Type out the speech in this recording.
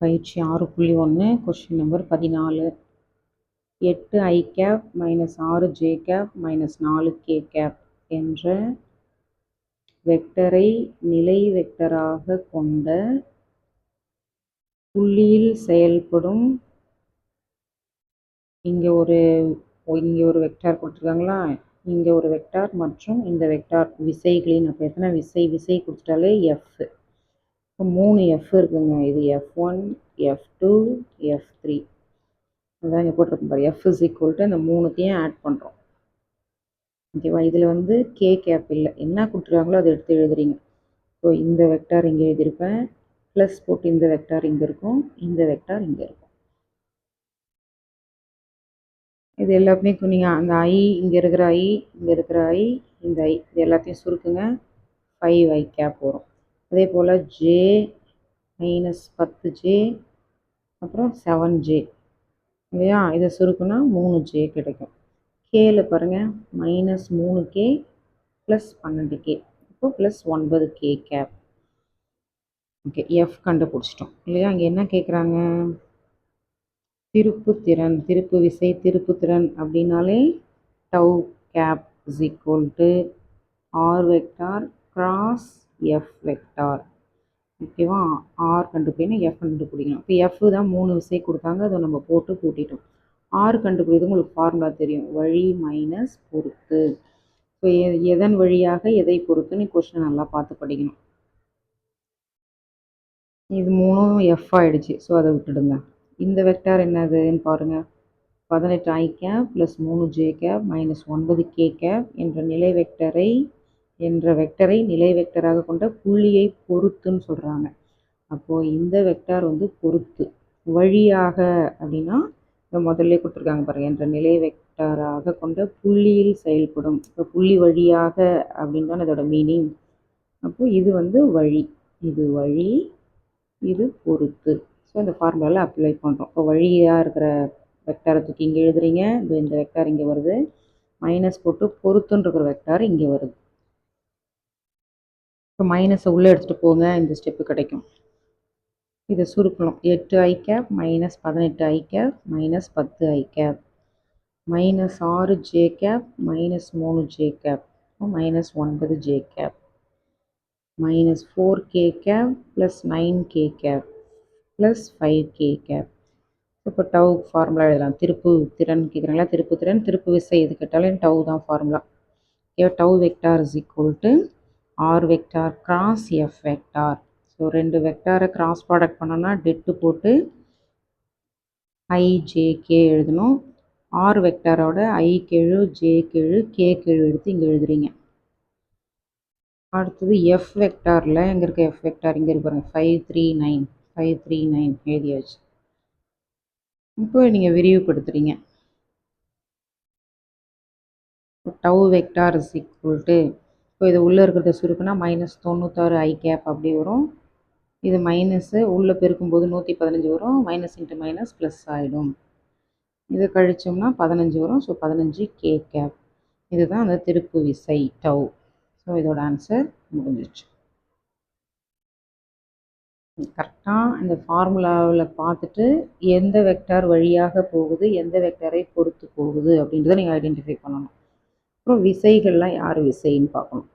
பயிற்சி 6.1 question number 14. 8 i cap minus 6 j cap minus 4 k cap என்ற வெக்டரை நிலை வெக்டராக கொண்ட புள்ளியில் செயல்படும் இங்கே ஒரு வெக்டார் கொடுத்துருக்காங்களா, இங்கே ஒரு வெக்டார் மற்றும் இந்த வெக்டார் விசைகளின் அப்போ எத்தனை விசை கொடுத்துட்டாலே எஃப். இப்போ 3 எஃப் இருக்குங்க. இது F1 F2 F3 அதான் இங்கே போட்டிருக்கோம் பாரு. F இஸ் ஈக்குவல் டு இந்த 3த்தையும் ஆட் பண்ணுறோம். ஓகேவா? இதில் வந்து கே கேப் இல்லை, என்ன கொடுத்துருக்காங்களோ அதை எடுத்து எழுதுறீங்க. ஸோ இந்த வெக்டார் இங்கே எழுதியிருப்பேன், ப்ளஸ் போட்டு இந்த வெக்டார் இங்கே இருக்கும், இந்த வெக்டார் இங்கே இருக்கும். இது எல்லாத்தையுமே நீங்கள் அந்த ஐ இங்கே இருக்கிற ஐ இங்கே இருக்கிற ஐ இந்த ஐ இது எல்லாத்தையும் சுருக்குங்க. 5i கேப் வரும். அதே போல் ஜே மைனஸ் 10j அப்புறம் 7j இல்லையா, இதை சுருக்குனா 3j கிடைக்கும். கேல பாருங்கள் மைனஸ் 3k ப்ளஸ் 12k இப்போ plus 9k gap. Okay, F கண்டுபிடிச்சிட்டோம் இல்லையா. இங்கே என்ன கேட்குறாங்க, திருப்புத்திறன், திருப்பு விசை திருப்புத்திறன் அப்படின்னாலே tau cap is equal to R vector cross F vector. ஓகேவா, ஆர் கண்டுபிடிக்கணும், எஃப் கண்டுபிடிக்கணும். இப்போ எஃப் தான் 3 விசை கொடுத்தாங்க, அதை நம்ம போட்டு கூட்டிட்டோம். ஆர் கண்டுபிடிக்கிறது உங்களுக்கு ஃபார்முலா தெரியும், வழி மைனஸ் பொறுத்து. ஸோ எதன் வழியாக எதை பொறுத்துன்னு கொஸ்டின் நல்லா பார்த்து படிக்கணும். இது 3 எஃப் ஆகிடுச்சு, ஸோ அதை விட்டுடுங்க. இந்த வெக்டார் என்னதுன்னு பாருங்கள், 18 i cap plus 3j cap minus 9k cap என்ற வெக்டரை நிலை வெக்டராக கொண்ட புள்ளியை பொறுத்துன்னு சொல்கிறாங்க. அப்போது இந்த வெக்டார் வந்து பொறுத்து. வழியாக அப்படின்னா இந்த முதல்ல கொடுத்துருக்காங்க பாருங்கள், என்ற நிலை வெக்டராக கொண்ட புள்ளியில் செயல்படும். இப்போ புள்ளி வழியாக அப்படின்னு தான் இதோட மீனிங். அப்போது இது வந்து வழி, இது வழி, இது பொறுத்து. ஸோ இந்த ஃபார்முலாவில் அப்ளை பண்ணுறோம். இப்போ வழியாக இருக்கிற வெக்டாரை தூக்கி இங்கே எழுதுறீங்க, இந்த வெக்டார் இங்கே வருது, மைனஸ் போட்டு பொறுத்துன்னு இருக்கிற வெக்டார் இங்கே வருது. இப்போ மைனஸை உள்ளே எடுத்துகிட்டு போங்க, இந்த ஸ்டெப்பு கிடைக்கும். இதை சுருக்கணும், 8i cap minus 18i cap minus 10i cap minus 6j cap minus 3j cap minus 9j cap minus 4k cap plus 9k cap plus 5k cap. இப்போ டவ் ஃபார்முலா எழுதலாம். திருப்பு திறன் கேட்குறாங்களா, திருப்பு திறன் திருப்பு விசை எது கேட்டாலும் டவ் தான் formula. Tau vector is equal to R vector cross F vector. So 2 வெக்டாரை கிராஸ் ப்ராடக்ட் பண்ணோன்னா டெட்டு போட்டு ஐஜேகே எழுதணும். ஆர் வெக்டாரோட ஐ கெழு ஜே கெழு கே கெழு எடுத்து இங்கே எழுதுறீங்க. அடுத்தது எஃப் வெக்டாரில் எங்கே இருக்க எஃப் வெக்டார் இங்கே இருப்பாருங்க, 539 எழுதியாச்சு. இப்போ நீங்கள் விரிவுபடுத்துறீங்க. Tau vector is equal to, இப்போ இது உள்ளே இருக்கிறத சுருக்குனா மைனஸ் 96 i கேப் அப்படி வரும். இது மைனஸு உள்ளே பெருக்கும்போது 115 வரும், மைனஸ் இன்ட்டு மைனஸ் ப்ளஸ் ஆகிடும். இதை கழிச்சோம்னா 15 வரும். So 15k cap. இதுதான் அந்த திருப்பு விசை டவ். ஸோ இதோட ஆன்சர் முடிஞ்சிச்சு. கரெக்டாக இந்த ஃபார்முலாவில் பார்த்துட்டு எந்த வெக்டார் வழியாக போகுது, எந்த வெக்டாரை பொறுத்து போகுது அப்படின்றத நீங்கள் ஐடென்டிஃபை பண்ணணும். அப்புறம் விசைகள்லாம் யார் விசைன்னு பார்க்கணும்.